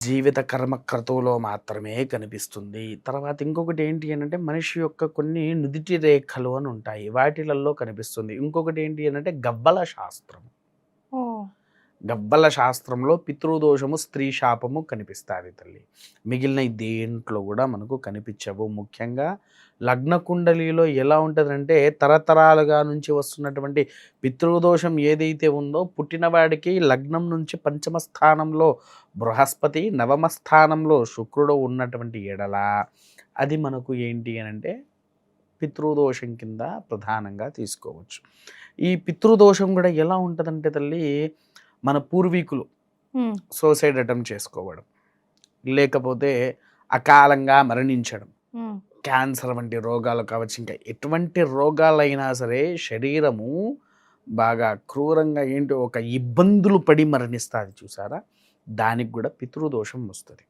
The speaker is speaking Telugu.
జీవిత కర్మ క్రతువులో మాత్రమే కనిపిస్తుంది. తర్వాత ఇంకొకటి ఏంటి అనంటే మనిషి యొక్క కొన్ని నుదిటి రేఖలు అని ఉంటాయి. వాటిలల్లో కనిపిస్తుంది. ఇంకొకటి ఏంటి అనంటే గవ్వల శాస్త్రం. ఓహ్! గవ్వల శాస్త్రంలో పితృదోషము, స్త్రీ శాపము కనిపిస్తాది తల్లి. మిగిలిన దేంట్లో గూడా మనకు కనిపించవు. ముఖ్యంగా లగ్న కుండలిలో ఎలా ఉంటదంటే తరతరాలుగా నుంచి వస్తున్నటువంటి పితృదోషం ఏదైతే ఉందో పుట్టినవాడికి లగ్నం నుంచి పంచమ స్థానంలో బృహస్పతి, నవమ స్థానంలో శుక్రుడు ఉన్నటువంటి ఎడల అది మనకు ఏంటి అనంటే పితృదోషం కింద ప్రధానంగా తీసుకోవచ్చు. ఈ పితృదోషం గూడా ఎలా ఉంటదంటే తల్లి, మన పూర్వీకులు హ్మ్. సూసైడ్ అటెంప్ట్ చేసుకోవడం, లేకపోతే అకాలంగా మరణించడం, హ్మ్. క్యాన్సర్ వంటి రోగాలు కావచ్చు, ఇంకా ఎటువంటి రోగాలైనా సరే శరీరము బాగా క్రూరంగా ఏంటి ఒక ఇబ్బందులు పడి మరణిస్తాది చూసారా? దానికి గూడా పితృదోషం వస్తది.